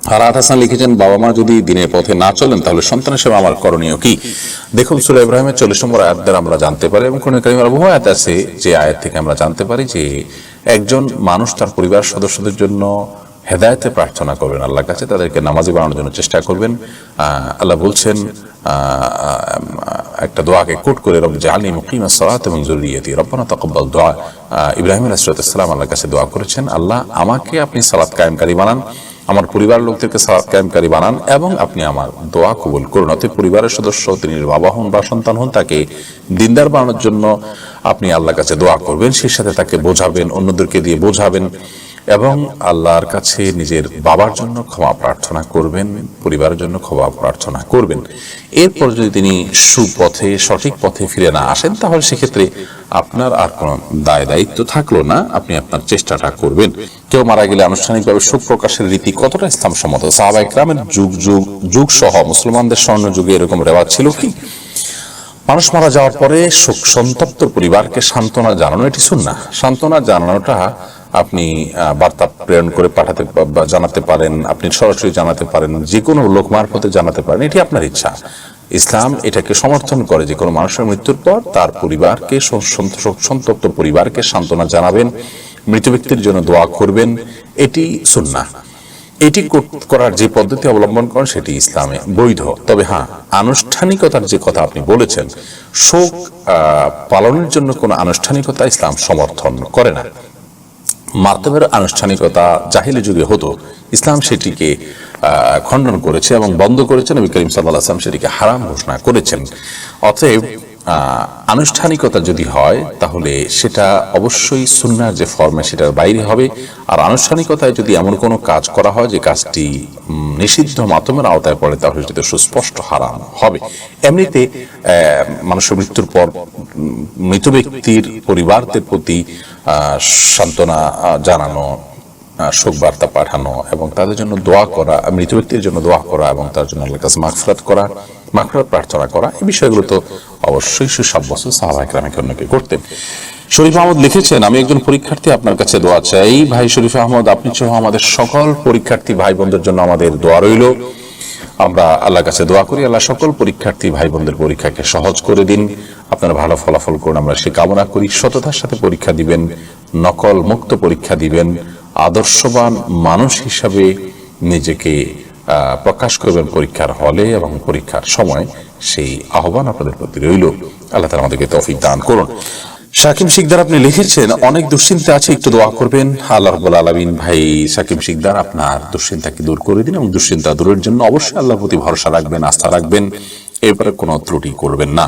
ফারাহাত হাসান লিখেছেন, বাবা মা যদি দিনের পথে না চলেন তাহলে সন্তানের সেবা আমার করণীয় কি? দেখুন, সূরা ইব্রাহিমের 40 নম্বর আয়াত দ্বারা আমরা জানতে পারি, এবং কোরআন কারীমের বহু আয়াত আছে যে আয়াত থেকে আমরা জানতে পারি যে একজন মানুষ তার পরিবার সদস্যদের জন্য হেদায়েতে প্রার্থনা করবেন আল্লাহর কাছে, তাদেরকে নামাজি বানানোর জন্য চেষ্টা করবেন। আল্লাহ বলছেন একটা দোয়াকে কোট করে, রব্বি জাআলনি মুকিমাস সালাত এবং যুররিয়াতি রব্বানা তাকাব্বাল দুআ। ইব্রাহিম আলাইহিস সালাম আল্লাহর কাছে দোয়া করেছেন, আল্লাহ আমাকে আপনি সালাত কায়েমকারী বানান, আমার পরিবার লোকদেরকে সালাত কায়েমকারী বানান, এবং আপনি আমার দোয়া কবুল করুন। অতএব পরিবারের সদস্য, তিনি বাবা হন বা সন্তান হন, তাকে দিনদার বানানোর জন্য আপনি আল্লাহর কাছে দোয়া করবেন, সেই সাথে তাকে বোঝাবেন, অন্যদেরকে দিয়ে বোঝাবেন, এবং আল্লাহর কাছে নিজের বাবার জন্য ক্ষমা প্রার্থনা করবেন, পরিবারের জন্য ক্ষমা প্রার্থনা করবেন। এরপর যদি তিনি সুপথে, সঠিক পথে ফিরে না আসেন, তাহলে সেক্ষেত্রে আপনার আর কোনো দায়িত্ব থাকলো না, আপনি আপনার চেষ্টাটা করবেন। কেউ মারা গেলে আনুষ্ঠানিকভাবে শোক প্রকাশের রীতি কতটা ইসলাম সম্মত? সাহাবা ইকরামের যুগ সহ মুসলমানদের স্বর্ণ যুগে এরকম রেওয়াজ ছিল কি? মানুষ মারা যাওয়ার পরে শোক সন্তপ্ত পরিবারকে সান্ত্বনা জানানো, এটি সুন্নাহ। সান্ত্বনা জানানোটা আপনি বার্তা প্রেরণ করে জানাতে পারেন, আপনি সরাসরি জানাতে পারেন, যে কোনো লোক মারফতে জানাতে পারেন, এটি আপনার ইচ্ছা। ইসলাম এটাকে সমর্থন করে যে কোনো মানুষের মৃত্যুর পর তার পরিবারকে, সন্তপ্ত পরিবারকে সান্ত্বনা জানাবেন, মৃত ব্যক্তির জন্য দোয়া করবেন, এটি সুন্নাহ। এটি করার যে পদ্ধতি অবলম্বন করেন সেটি ইসলামে বৈধ। তবে হ্যাঁ, আনুষ্ঠানিকতার যে কথা আপনি বলেছেন, শোক পালনের জন্য কোনো আনুষ্ঠানিকতা ইসলাম সমর্থন করে না। মাতমের আনুষ্ঠানিকতা জাহিলি যুগে হতো, ইসলাম সেটিকে খণ্ডন করেছে এবং বন্ধ করেছেন। নবী করিম সাল্লাল্লাহু আলাইহি ওয়াসাল্লাম সেটিকে হারাম ঘোষণা করেছেন। অতএব আনুষ্ঠানিকতা যদি হয় তাহলে সেটা অবশ্যই সুন্নাহর যে ফর্মে সেটার বাইরে হবে। আর আনুষ্ঠানিকতায় যদি এমন কোনো কাজ করা হয় যে কাজটি নিষিদ্ধ মাতমের আওতায় পড়ে, তাহলে সেটা সুস্পষ্ট হারাম হবে। এমনিতে মানুষের মৃত্যুর পর মৃত ব্যক্তির পরিবারদের প্রতি সান্ত্বনা জানানো, শোক বার্তা পাঠানো এবং তাদের জন্য দোয়া করা, মৃত ব্যক্তির জন্য দোয়া করা এবং তার জন্য আল্লাহর কাছে মাগফিরাত প্রার্থনা করা, এই বিষয়গুলো তো অবশ্যই সুসাব্যস্ত, সাহাবা ইকরাম অন্যকে করতেন। শরীফ আহমদ লিখেছেন, আমি একজন পরীক্ষার্থী, আপনার কাছে দোয়া চাই। ভাই শরীফ আহমদ, আপনি সহ আমাদের সকল পরীক্ষার্থী ভাই বোনদের জন্য আমাদের দোয়া রইল। আমরা আল্লাহর কাছে দোয়া করি, আল্লাহ সকল পরীক্ষার্থী ভাই বোনদের পরীক্ষাকে সহজ করে দিন, আপনারা ভালো ফলাফল করুন, আমরা সে কামনা করি। সততার সাথে পরীক্ষা দিবেন, নকল মুক্ত পরীক্ষা দিবেন, আদর্শবান মানুষ হিসাবে নিজেকে প্রকাশ করবেন পরীক্ষার হলে এবং পরীক্ষার সময়, সেই আহ্বান আপনাদের প্রতি রইল। আল্লাহ তাআলা আমাদেরকে তৌফিক দান করুন। শাকিম শিকদার, আপনি লিখেছেন, অনেক দুশ্চিন্তা আছে, একটু দোয়া করবেন। আল্লাহ রাব্বুল আলামিন ভাই শাকিম শিকদার আপনার দুশ্চিন্তাকে দূর করে দিন, এবং দুশ্চিন্তা দূরের জন্য অবশ্যই আল্লাহর প্রতি ভরসা রাখবেন, আস্থা রাখবেন, এরপরে কোনো ত্রুটি করবেন না।